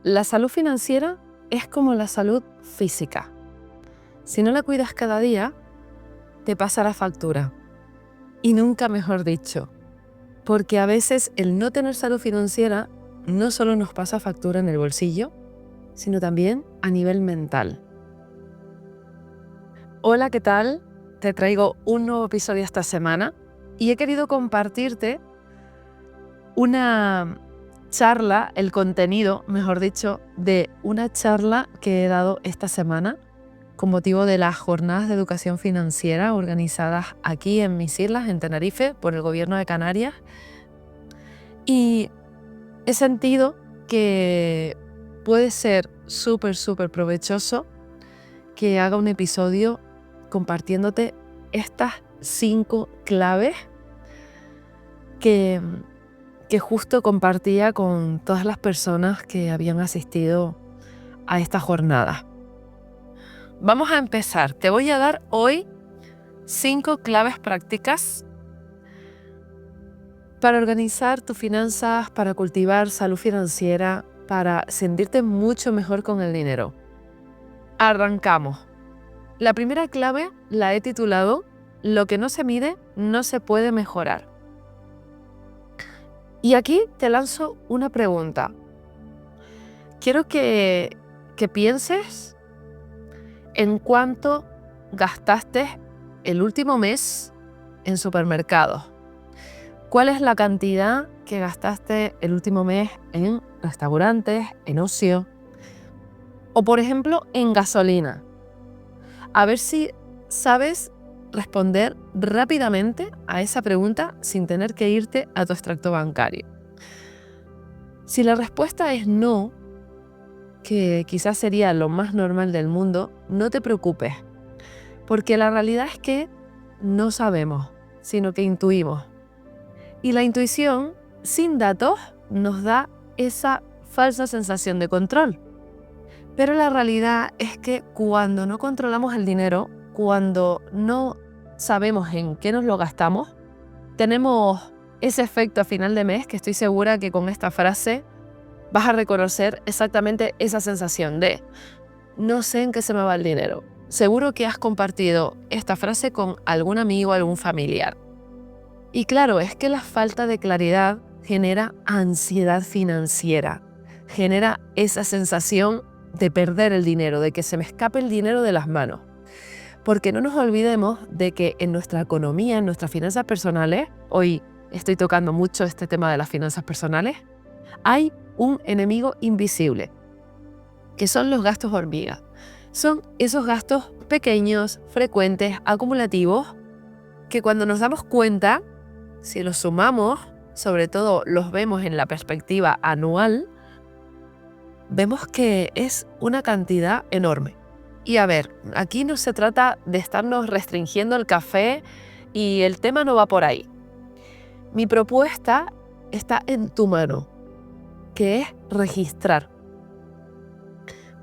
La salud financiera es como la salud física. Si no la cuidas cada día, te pasa la factura. Y nunca mejor dicho, porque a veces el no tener salud financiera no solo nos pasa factura en el bolsillo, sino también a nivel mental. Hola, ¿qué tal? Te traigo un nuevo episodio esta semana y he querido compartirte una charla, el contenido, mejor dicho, de una charla que he dado esta semana con motivo de las jornadas de educación financiera organizadas aquí en mis islas, en Tenerife, por el Gobierno de Canarias. Y he sentido que puede ser súper provechoso que haga un episodio compartiéndote estas 5 claves que justo compartía con todas las personas que habían asistido a esta jornada. Vamos a empezar. Te voy a dar hoy 5 claves prácticas para organizar tus finanzas, para cultivar salud financiera, para sentirte mucho mejor con el dinero. Arrancamos. La primera clave la he titulado "Lo que no se mide no se puede mejorar". Y aquí te lanzo una pregunta. Quiero que pienses en cuánto gastaste el último mes en supermercados. ¿Cuál es la cantidad que gastaste el último mes en restaurantes, en ocio? O, por ejemplo, en gasolina. A ver si sabes responder rápidamente a esa pregunta sin tener que irte a tu extracto bancario. Si la respuesta es no, que quizás sería lo más normal del mundo, no te preocupes, porque la realidad es que no sabemos, sino que intuimos. Y la intuición, sin datos, nos da esa falsa sensación de control. Pero la realidad es que cuando no controlamos el dinero, cuando no sabemos en qué nos lo gastamos, tenemos ese efecto a final de mes que estoy segura que con esta frase vas a reconocer exactamente esa sensación de no sé en qué se me va el dinero. Seguro que has compartido esta frase con algún amigo o algún familiar. Y claro, es que la falta de claridad genera ansiedad financiera, genera esa sensación de perder el dinero, de que se me escape el dinero de las manos. Porque no nos olvidemos de que en nuestra economía, en nuestras finanzas personales, hoy estoy tocando mucho este tema de las finanzas personales, hay un enemigo invisible, que son los gastos hormiga. Son esos gastos pequeños, frecuentes, acumulativos, que cuando nos damos cuenta, si los sumamos, sobre todo los vemos en la perspectiva anual, vemos que es una cantidad enorme. Y a ver, aquí no se trata de estarnos restringiendo el café y el tema no va por ahí. Mi propuesta está en tu mano, que es registrar.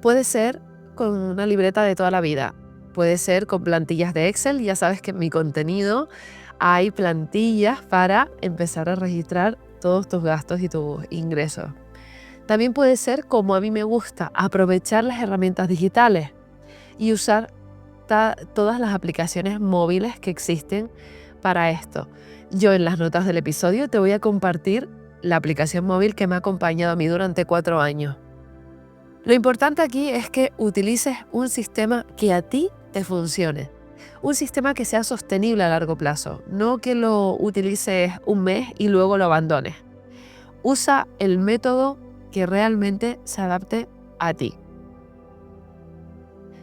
Puede ser con una libreta de toda la vida, puede ser con plantillas de Excel. Ya sabes que en mi contenido hay plantillas para empezar a registrar todos tus gastos y tus ingresos. También puede ser, como a mí me gusta, aprovechar las herramientas digitales y usar todas las aplicaciones móviles que existen para esto. Yo en las notas del episodio te voy a compartir la aplicación móvil que me ha acompañado a mí durante 4 años. Lo importante aquí es que utilices un sistema que a ti te funcione. Un sistema que sea sostenible a largo plazo, no que lo utilices un mes y luego lo abandones. Usa el método que realmente se adapte a ti.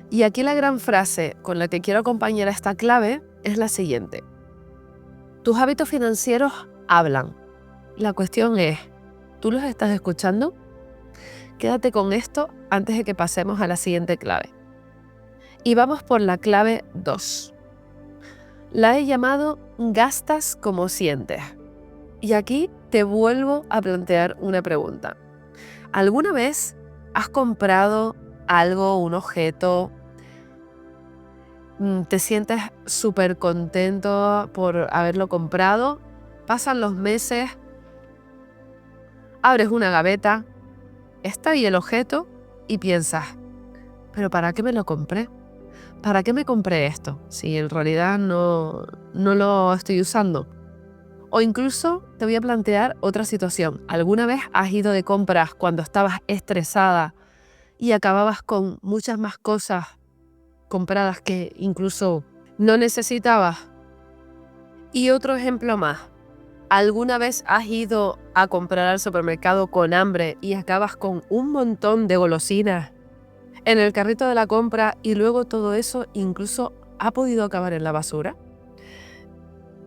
Y aquí la gran frase con la que quiero acompañar a esta clave es la siguiente. Tus hábitos financieros hablan. La cuestión es, ¿tú los estás escuchando? Quédate con esto antes de que pasemos a la siguiente clave. Y vamos por la clave 2. La he llamado gastas como sientes. Y aquí te vuelvo a plantear una pregunta. ¿Alguna vez has comprado algo, un objeto? ¿Te sientes súper contento por haberlo comprado? Pasan los meses, abres una gaveta está ahí el objeto y piensas, ¿pero para qué me lo compré? ¿Para qué me compré esto? Si en realidad no lo estoy usando. O incluso te voy a plantear otra situación. ¿Alguna vez has ido de compras cuando estabas estresada y acababas con muchas más cosas compradas que incluso no necesitabas? Y otro ejemplo más. ¿Alguna vez has ido a comprar al supermercado con hambre y acabas con un montón de golosinas en el carrito de la compra y luego todo eso incluso ha podido acabar en la basura?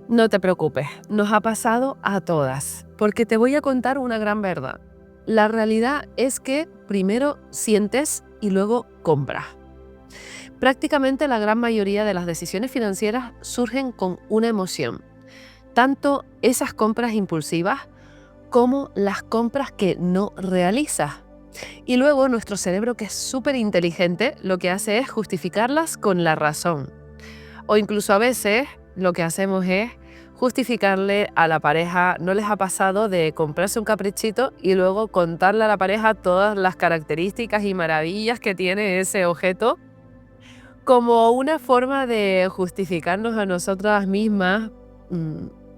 No te preocupes, nos ha pasado a todas, porque te voy a contar una gran verdad. La realidad es que primero sientes y luego compras. Prácticamente la gran mayoría de las decisiones financieras surgen con una emoción. Tanto esas compras impulsivas como las compras que no realizas. Y luego nuestro cerebro, que es súper inteligente, lo que hace es justificarlas con la razón. O incluso a veces lo que hacemos es justificarle a la pareja. ¿No les ha pasado de comprarse un caprichito y luego contarle a la pareja todas las características y maravillas que tiene ese objeto? Como una forma de justificarnos a nosotras mismas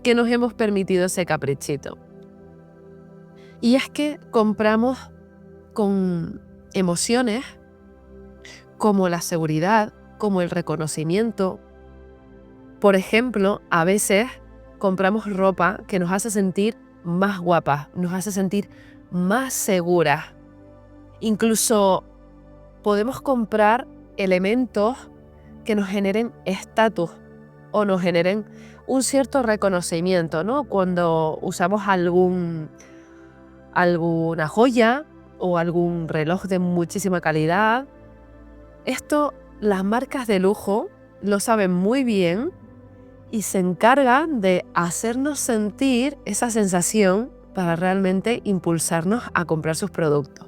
que nos hemos permitido ese caprichito. Y es que compramos con emociones como la seguridad, como el reconocimiento. Por ejemplo, a veces compramos ropa que nos hace sentir más guapas, nos hace sentir más seguras. Incluso podemos comprar elementos que nos generen estatus o nos generen un cierto reconocimiento, ¿no? Cuando usamos alguna joya o algún reloj de muchísima calidad. Esto, las marcas de lujo lo saben muy bien y se encargan de hacernos sentir esa sensación para realmente impulsarnos a comprar sus productos.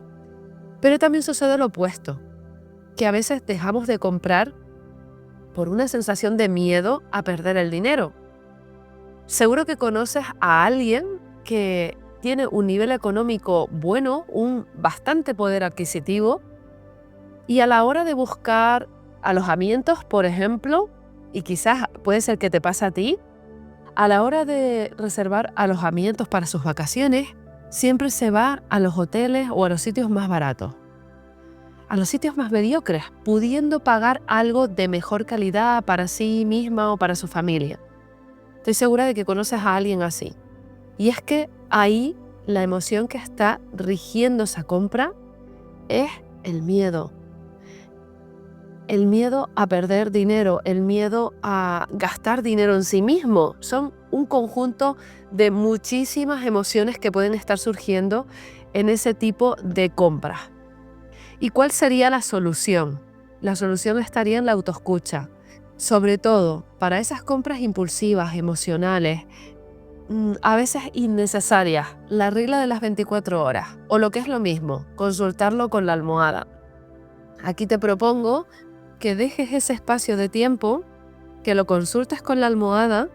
Pero también sucede lo opuesto, que a veces dejamos de comprar por una sensación de miedo a perder el dinero. Seguro que conoces a alguien que tiene un nivel económico bueno, un bastante poder adquisitivo, y a la hora de buscar alojamientos, por ejemplo, y quizás puede ser que te pase a ti, a la hora de reservar alojamientos para sus vacaciones, siempre se va a los hoteles o a los sitios más baratos, a los sitios más mediocres, pudiendo pagar algo de mejor calidad para sí misma o para su familia. Estoy segura de que conoces a alguien así. Y es que ahí la emoción que está rigiendo esa compra es el miedo. El miedo a perder dinero, el miedo a gastar dinero en sí mismo. Son un conjunto de muchísimas emociones que pueden estar surgiendo en ese tipo de compras. ¿Y cuál sería la solución? La solución estaría en la autoescucha. Sobre todo para esas compras impulsivas, emocionales, a veces innecesarias, la regla de las 24 horas. O lo que es lo mismo, consultarlo con la almohada. Aquí te propongo que dejes ese espacio de tiempo, que lo consultes con la almohada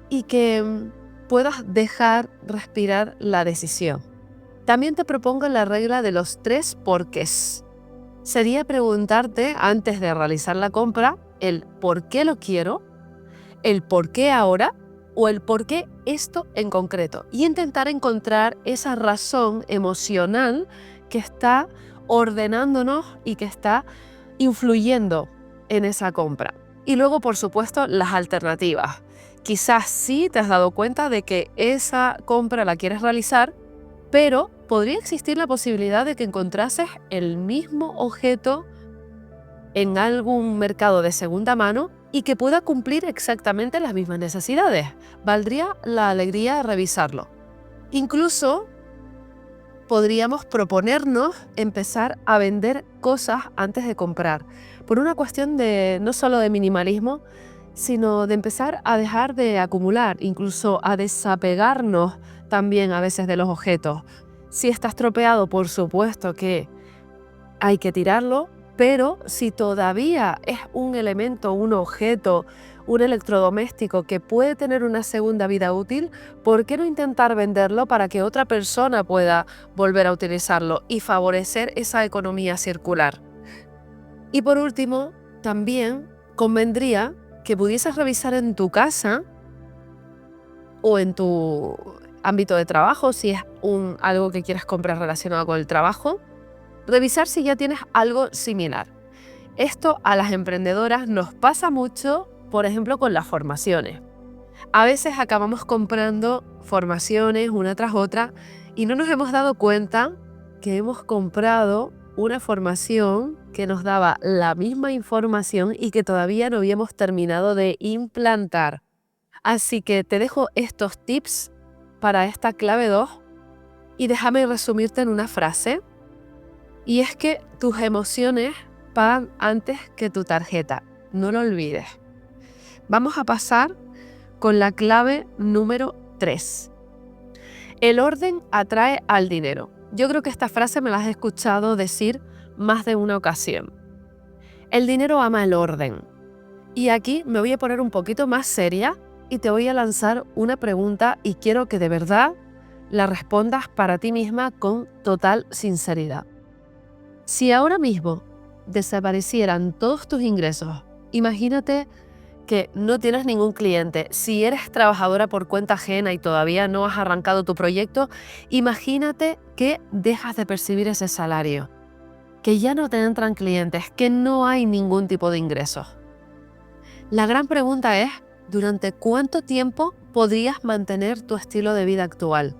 y que puedas dejar respirar la decisión. También te propongo la regla de los 3 porqués. Sería preguntarte antes de realizar la compra el por qué lo quiero, el por qué ahora o el por qué esto en concreto, y intentar encontrar esa razón emocional que está ordenándonos y que está influyendo en esa compra. Y luego, por supuesto, las alternativas. Quizás sí te has dado cuenta de que esa compra la quieres realizar, pero podría existir la posibilidad de que encontrases el mismo objeto en algún mercado de segunda mano y que pueda cumplir exactamente las mismas necesidades. Valdría la alegría revisarlo. Incluso podríamos proponernos empezar a vender cosas antes de comprar, por una cuestión de no solo de minimalismo, sino de empezar a dejar de acumular, incluso a desapegarnos también a veces de los objetos. Si está estropeado, por supuesto que hay que tirarlo, pero si todavía es un elemento, un objeto, un electrodoméstico que puede tener una segunda vida útil, ¿por qué no intentar venderlo para que otra persona pueda volver a utilizarlo y favorecer esa economía circular? Y por último, también convendría que pudieses revisar en tu casa o en tu ámbito de trabajo, si es algo que quieres comprar relacionado con el trabajo, revisar si ya tienes algo similar. Esto a las emprendedoras nos pasa mucho, por ejemplo, con las formaciones. A veces acabamos comprando formaciones una tras otra y no nos hemos dado cuenta que hemos comprado una formación que nos daba la misma información y que todavía no habíamos terminado de implantar. Así que te dejo estos tips para esta clave 2 y déjame resumirte en una frase. Y es que tus emociones pagan antes que tu tarjeta. No lo olvides. Vamos a pasar con la clave número 3. El orden atrae al dinero. Yo creo que esta frase me la has escuchado decir más de una ocasión. El dinero ama el orden. Y aquí me voy a poner un poquito más seria y te voy a lanzar una pregunta y quiero que de verdad la respondas para ti misma con total sinceridad. Si ahora mismo desaparecieran todos tus ingresos, imagínate que no tienes ningún cliente. Si eres trabajadora por cuenta ajena y todavía no has arrancado tu proyecto, imagínate que dejas de percibir ese salario, que ya no te entran clientes, que no hay ningún tipo de ingresos. La gran pregunta es, ¿durante cuánto tiempo podrías mantener tu estilo de vida actual?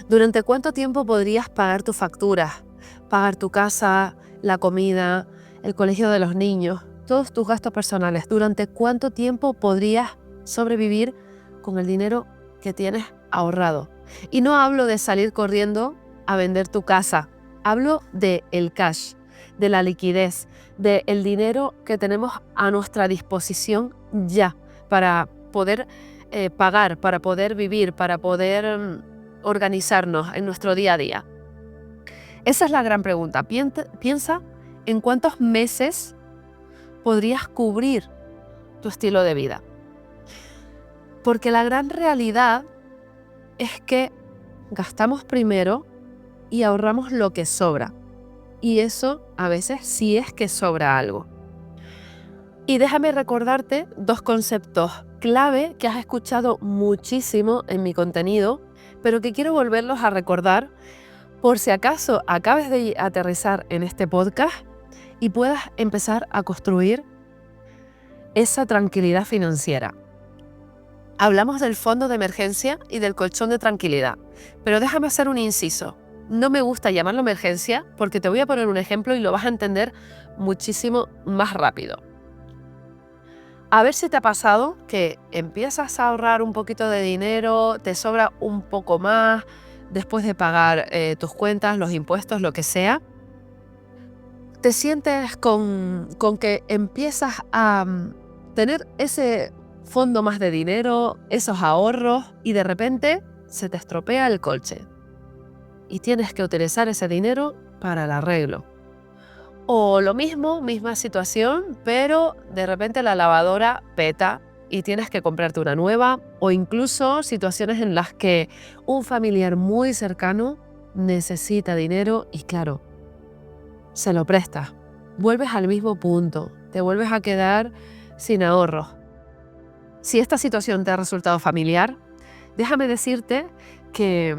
¿Durante cuánto tiempo podrías pagar tus facturas, pagar tu casa, la comida, el colegio de los niños, todos tus gastos personales? ¿Durante cuánto tiempo podrías sobrevivir con el dinero que tienes ahorrado? Y no hablo de salir corriendo a vender tu casa, hablo del cash, de la liquidez, del dinero que tenemos a nuestra disposición ya para poder pagar, para poder vivir, para poder organizarnos en nuestro día a día. Esa es la gran pregunta. Piensa en cuántos meses podrías cubrir tu estilo de vida. Porque la gran realidad es que gastamos primero y ahorramos lo que sobra. Y eso a veces sí es que sobra algo. Y déjame recordarte 2 conceptos clave que has escuchado muchísimo en mi contenido, pero que quiero volverlos a recordar por si acaso acabes de aterrizar en este podcast y puedas empezar a construir esa tranquilidad financiera. Hablamos del fondo de emergencia y del colchón de tranquilidad, pero déjame hacer un inciso. No me gusta llamarlo emergencia porque te voy a poner un ejemplo y lo vas a entender muchísimo más rápido. A ver si te ha pasado que empiezas a ahorrar un poquito de dinero, te sobra un poco más después de pagar tus cuentas, los impuestos, lo que sea. Te sientes con que empiezas a tener ese fondo más de dinero, esos ahorros, y de repente se te estropea el coche y tienes que utilizar ese dinero para el arreglo. O lo mismo, misma situación, pero de repente la lavadora peta y tienes que comprarte una nueva, o incluso situaciones en las que un familiar muy cercano necesita dinero y claro, se lo prestas. Vuelves al mismo punto, te vuelves a quedar sin ahorros. Si esta situación te ha resultado familiar, déjame decirte que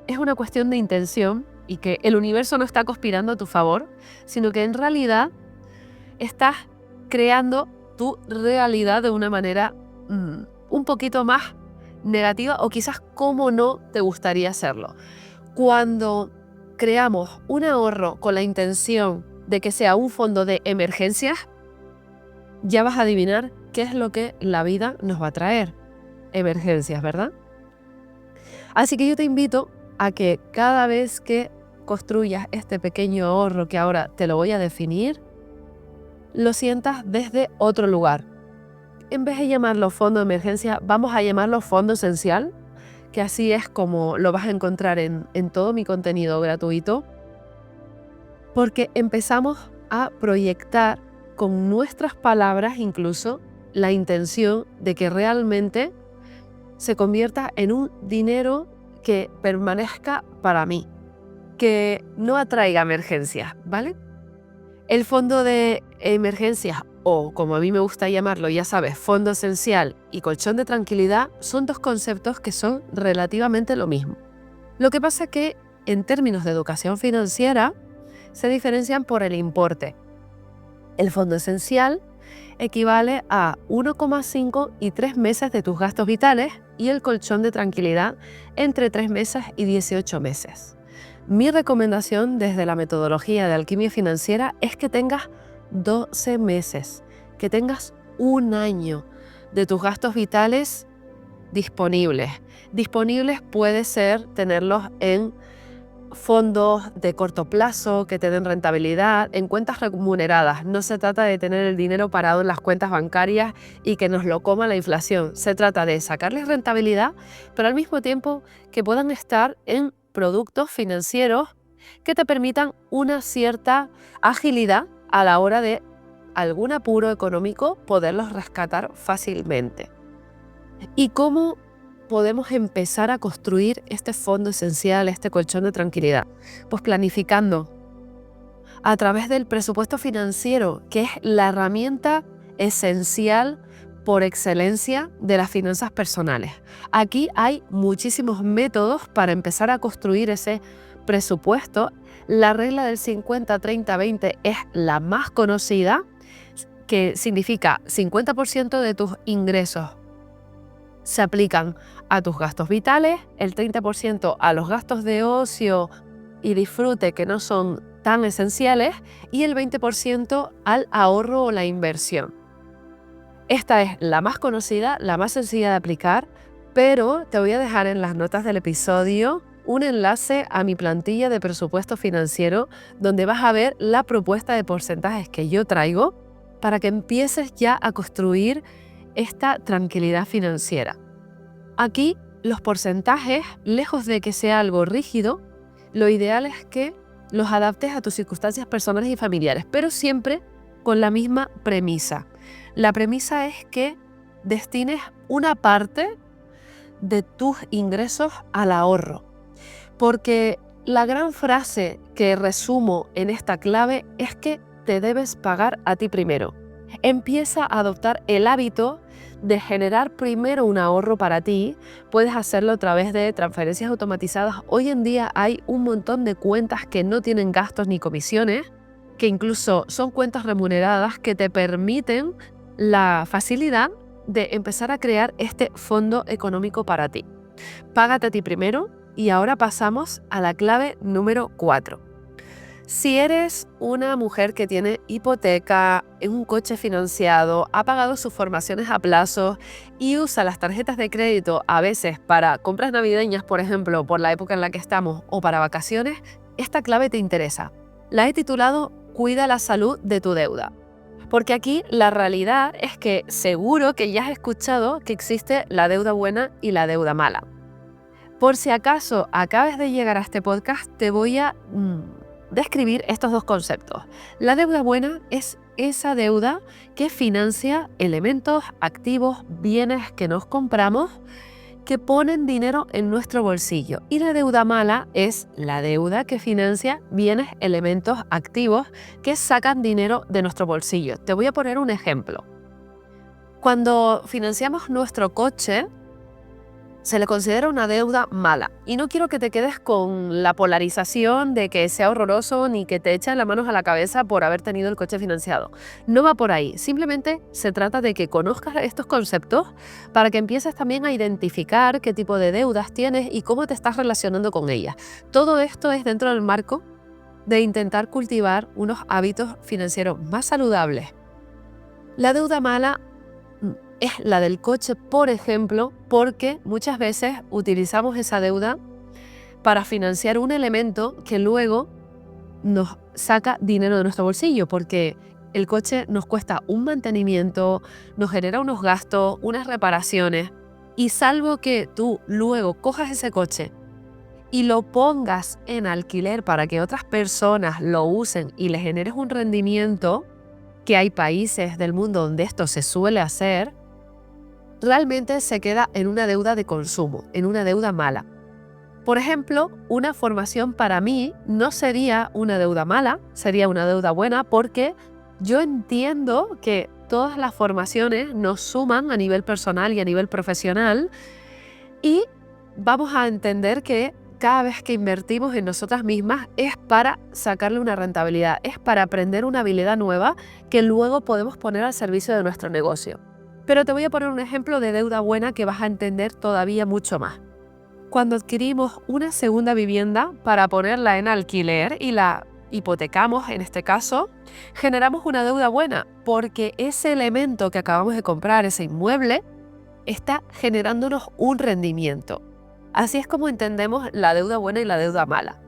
es una cuestión de intención y que el universo no está conspirando a tu favor, sino que en realidad estás creando tu realidad de una manera un poquito más negativa o quizás como no te gustaría hacerlo. Cuando creamos un ahorro con la intención de que sea un fondo de emergencias, ya vas a adivinar qué es lo que la vida nos va a traer. Emergencias, ¿verdad? Así que yo te invito a que cada vez que construyas este pequeño ahorro que ahora te lo voy a definir, lo sientas desde otro lugar. En vez de llamarlo fondo de emergencia, vamos a llamarlo fondo esencial, que así es como lo vas a encontrar en todo mi contenido gratuito, porque empezamos a proyectar con nuestras palabras incluso la intención de que realmente se convierta en un dinero que permanezca para mí, que no atraiga emergencias, ¿vale? El fondo de emergencias, o como a mí me gusta llamarlo, ya sabes, fondo esencial y colchón de tranquilidad, son dos conceptos que son relativamente lo mismo. Lo que pasa es que en términos de educación financiera se diferencian por el importe. El fondo esencial equivale a 1,5 y 3 meses de tus gastos vitales y el colchón de tranquilidad entre 3 meses y 18 meses. Mi recomendación desde la metodología de alquimia financiera es que tengas 12 meses, que tengas un año de tus gastos vitales disponibles. Disponibles puede ser tenerlos en fondos de corto plazo que te den rentabilidad, en cuentas remuneradas. No se trata de tener el dinero parado en las cuentas bancarias y que nos lo coma la inflación. Se trata de sacarles rentabilidad, pero al mismo tiempo que puedan estar en productos financieros que te permitan una cierta agilidad a la hora de algún apuro económico poderlos rescatar fácilmente. ¿Y cómo podemos empezar a construir este fondo esencial, este colchón de tranquilidad? Pues planificando a través del presupuesto financiero, que es la herramienta esencial por excelencia de las finanzas personales. Aquí hay muchísimos métodos para empezar a construir ese presupuesto. La regla del 50-30-20 es la más conocida, que significa 50% de tus ingresos se aplican a tus gastos vitales, el 30% a los gastos de ocio y disfrute que no son tan esenciales y el 20% al ahorro o la inversión. Esta es la más conocida, la más sencilla de aplicar, pero te voy a dejar en las notas del episodio un enlace a mi plantilla de presupuesto financiero donde vas a ver la propuesta de porcentajes que yo traigo para que empieces ya a construir esta tranquilidad financiera. Aquí los porcentajes, lejos de que sea algo rígido, lo ideal es que los adaptes a tus circunstancias personales y familiares, pero siempre con la misma premisa. La premisa es que destines una parte de tus ingresos al ahorro, porque la gran frase que resumo en esta clave es que te debes pagar a ti primero. Empieza a adoptar el hábito de generar primero un ahorro para ti. Puedes hacerlo a través de transferencias automatizadas. Hoy en día hay un montón de cuentas que no tienen gastos ni comisiones, que incluso son cuentas remuneradas que te permiten la facilidad de empezar a crear este fondo económico para ti. Págate a ti primero y ahora pasamos a la clave número 4. Si eres una mujer que tiene hipoteca, un coche financiado, ha pagado sus formaciones a plazo y usa las tarjetas de crédito a veces para compras navideñas, por ejemplo, por la época en la que estamos, o para vacaciones, esta clave te interesa. La he titulado Cuida la salud de tu deuda. Porque aquí la realidad es que seguro que ya has escuchado que existe la deuda buena y la deuda mala. Por si acaso acabas de llegar a este podcast, te voy a describir estos dos conceptos. La deuda buena es esa deuda que financia elementos, activos, bienes que nos compramos que ponen dinero en nuestro bolsillo. Y la deuda mala es la deuda que financia bienes, elementos, activos que sacan dinero de nuestro bolsillo. Te voy a poner un ejemplo. Cuando financiamos nuestro coche, se le considera una deuda mala. Y no quiero que te quedes con la polarización de que sea horroroso ni que te echen las manos a la cabeza por haber tenido el coche financiado. No va por ahí. Simplemente se trata de que conozcas estos conceptos para que empieces también a identificar qué tipo de deudas tienes y cómo te estás relacionando con ellas. Todo esto es dentro del marco de intentar cultivar unos hábitos financieros más saludables. La deuda mala es la del coche, por ejemplo, porque muchas veces utilizamos esa deuda para financiar un elemento que luego nos saca dinero de nuestro bolsillo, porque el coche nos cuesta un mantenimiento, nos genera unos gastos, unas reparaciones, y salvo que tú luego cojas ese coche y lo pongas en alquiler para que otras personas lo usen y le generes un rendimiento, que hay países del mundo donde esto se suele hacer, realmente se queda en una deuda de consumo, en una deuda mala. Por ejemplo, una formación para mí no sería una deuda mala, sería una deuda buena porque yo entiendo que todas las formaciones nos suman a nivel personal y a nivel profesional y vamos a entender que cada vez que invertimos en nosotras mismas es para sacarle una rentabilidad, es para aprender una habilidad nueva que luego podemos poner al servicio de nuestro negocio. Pero te voy a poner un ejemplo de deuda buena que vas a entender todavía mucho más. Cuando adquirimos una segunda vivienda para ponerla en alquiler y la hipotecamos, en este caso, generamos una deuda buena porque ese elemento que acabamos de comprar, ese inmueble, está generándonos un rendimiento. Así es como entendemos la deuda buena y la deuda mala.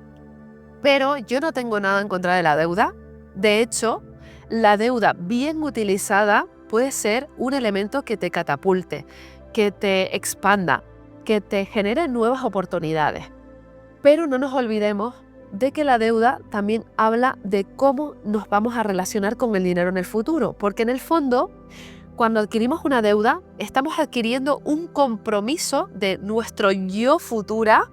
Pero yo no tengo nada en contra de la deuda. De hecho, la deuda bien utilizada puede ser un elemento que te catapulte, que te expanda, que te genere nuevas oportunidades. Pero no nos olvidemos de que la deuda también habla de cómo nos vamos a relacionar con el dinero en el futuro, porque en el fondo, cuando adquirimos una deuda, estamos adquiriendo un compromiso de nuestro yo futura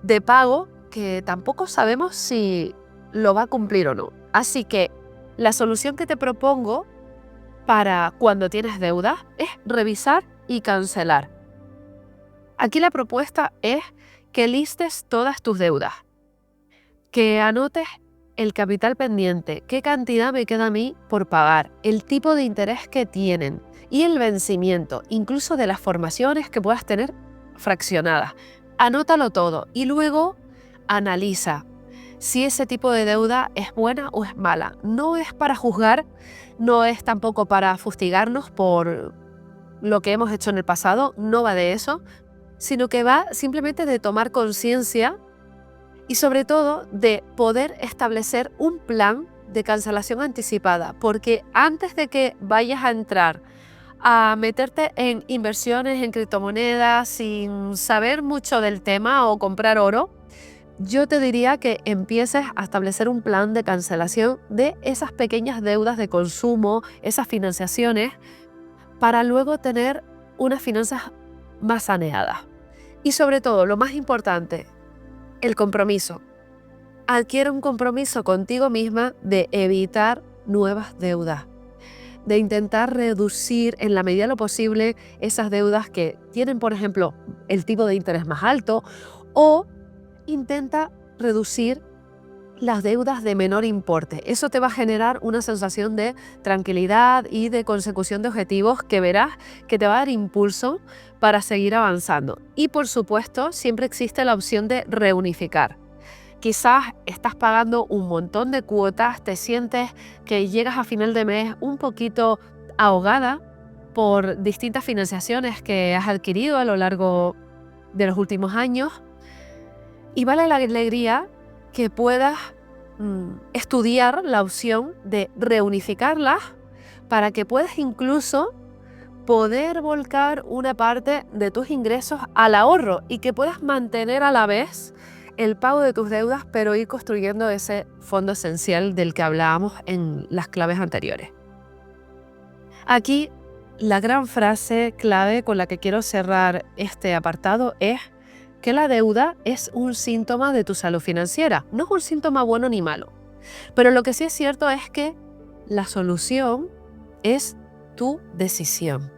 de pago que tampoco sabemos si lo va a cumplir o no. Así que la solución que te propongo para cuando tienes deudas es revisar y cancelar. Aquí la propuesta es que listes todas tus deudas, que anotes el capital pendiente, qué cantidad me queda a mí por pagar, el tipo de interés que tienen y el vencimiento, incluso de las formaciones que puedas tener fraccionadas. Anótalo todo y luego analiza si ese tipo de deuda es buena o es mala. No es para juzgar, no es tampoco para fustigarnos por lo que hemos hecho en el pasado, no va de eso, sino que va simplemente de tomar conciencia y sobre todo de poder establecer un plan de cancelación anticipada, porque antes de que vayas a entrar a meterte en inversiones en criptomonedas sin saber mucho del tema o comprar oro, yo te diría que empieces a establecer un plan de cancelación de esas pequeñas deudas de consumo, esas financiaciones, para luego tener unas finanzas más saneadas. Y sobre todo, lo más importante, el compromiso. Adquiere un compromiso contigo misma de evitar nuevas deudas, de intentar reducir en la medida de lo posible esas deudas que tienen, por ejemplo, el tipo de interés más alto, o intenta reducir las deudas de menor importe. Eso te va a generar una sensación de tranquilidad y de consecución de objetivos que verás que te va a dar impulso para seguir avanzando. Y por supuesto, siempre existe la opción de reunificar. Quizás estás pagando un montón de cuotas, te sientes que llegas a final de mes un poquito ahogada por distintas financiaciones que has adquirido a lo largo de los últimos años. Y vale la alegría que puedas estudiar la opción de reunificarlas para que puedas incluso poder volcar una parte de tus ingresos al ahorro y que puedas mantener a la vez el pago de tus deudas, pero ir construyendo ese fondo esencial del que hablábamos en las claves anteriores. Aquí la gran frase clave con la que quiero cerrar este apartado es que la deuda es un síntoma de tu salud financiera, no es un síntoma bueno ni malo. Pero lo que sí es cierto es que la solución es tu decisión.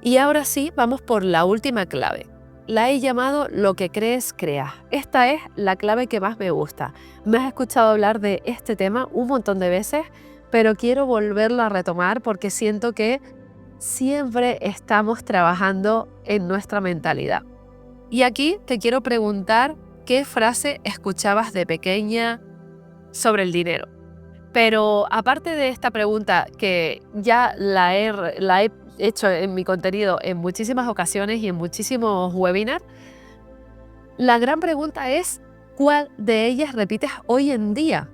Y ahora sí, vamos por la última clave. La he llamado lo que crees, creas. Esta es la clave que más me gusta. Me has escuchado hablar de este tema un montón de veces, pero quiero volverlo a retomar porque siento que siempre estamos trabajando en nuestra mentalidad. Y aquí te quiero preguntar qué frase escuchabas de pequeña sobre el dinero. Pero aparte de esta pregunta, que ya la he hecho en mi contenido en muchísimas ocasiones y en muchísimos webinars, la gran pregunta es ¿cuál de ellas repites hoy en día?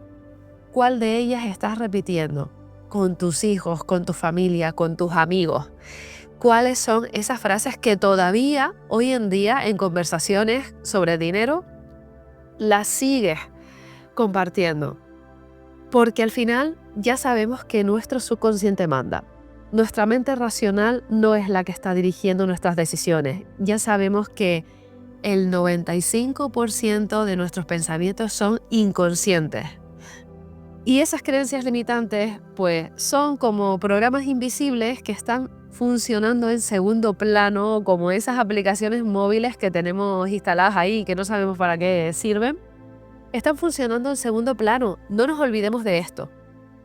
¿Cuál de ellas estás repitiendo con tus hijos, con tu familia, con tus amigos? ¿Cuáles son esas frases que todavía hoy en día en conversaciones sobre dinero las sigues compartiendo? Porque al final ya sabemos que nuestro subconsciente manda. Nuestra mente racional no es la que está dirigiendo nuestras decisiones. Ya sabemos que el 95% de nuestros pensamientos son inconscientes. Y esas creencias limitantes, pues, son como programas invisibles que están funcionando en segundo plano, como esas aplicaciones móviles que tenemos instaladas ahí, que no sabemos para qué sirven. Están funcionando en segundo plano. No nos olvidemos de esto.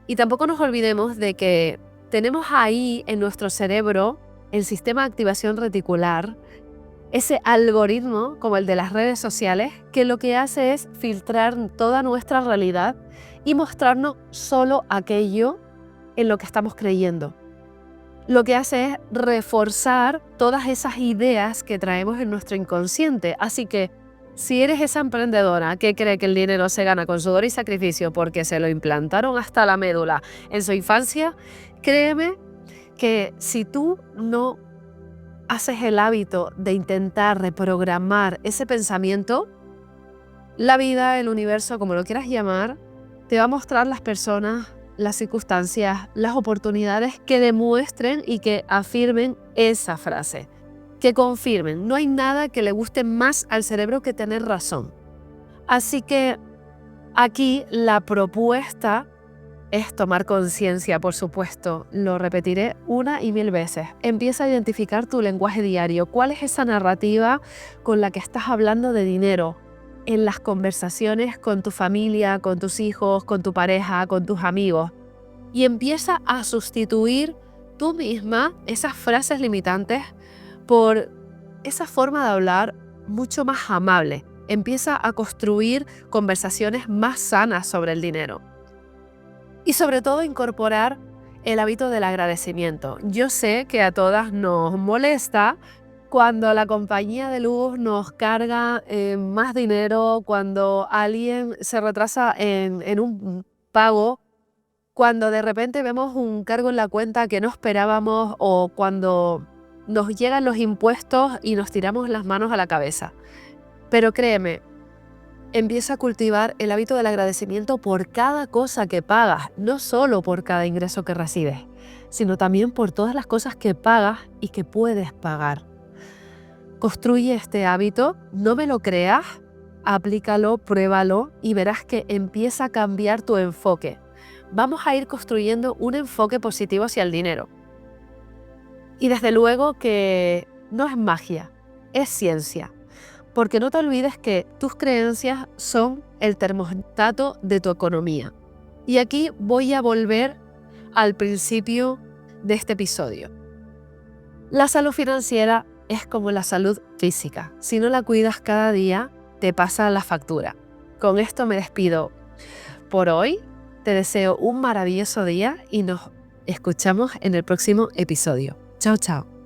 Y tampoco nos olvidemos de que tenemos ahí en nuestro cerebro el sistema de activación reticular, ese algoritmo como el de las redes sociales, que lo que hace es filtrar toda nuestra realidad y mostrarnos solo aquello en lo que estamos creyendo. Lo que hace es reforzar todas esas ideas que traemos en nuestro inconsciente. Así que si eres esa emprendedora que cree que el dinero se gana con sudor y sacrificio porque se lo implantaron hasta la médula en su infancia, créeme que si tú no haces el hábito de intentar reprogramar ese pensamiento, la vida, el universo, como lo quieras llamar, te va a mostrar las personas, las circunstancias, las oportunidades que demuestren y que afirmen esa frase, que confirmen. No hay nada que le guste más al cerebro que tener razón. Así que aquí la propuesta es tomar conciencia, por supuesto. Lo repetiré una y mil veces. Empieza a identificar tu lenguaje diario. ¿Cuál es esa narrativa con la que estás hablando de dinero en las conversaciones con tu familia, con tus hijos, con tu pareja, con tus amigos? Y empieza a sustituir tú misma esas frases limitantes por esa forma de hablar mucho más amable. Empieza a construir conversaciones más sanas sobre el dinero. Y sobre todo incorporar el hábito del agradecimiento. Yo sé que a todas nos molesta cuando la compañía de luz nos carga más dinero, cuando alguien se retrasa en un pago, cuando de repente vemos un cargo en la cuenta que no esperábamos o cuando nos llegan los impuestos y nos tiramos las manos a la cabeza. Pero créeme, empieza a cultivar el hábito del agradecimiento por cada cosa que pagas, no solo por cada ingreso que recibes, sino también por todas las cosas que pagas y que puedes pagar. Construye este hábito, no me lo creas, aplícalo, pruébalo y verás que empieza a cambiar tu enfoque. Vamos a ir construyendo un enfoque positivo hacia el dinero. Y desde luego que no es magia, es ciencia. Porque no te olvides que tus creencias son el termostato de tu economía. Y aquí voy a volver al principio de este episodio. La salud financiera es como la salud física. Si no la cuidas cada día, te pasa la factura. Con esto me despido por hoy. Te deseo un maravilloso día y nos escuchamos en el próximo episodio. Chao, chao.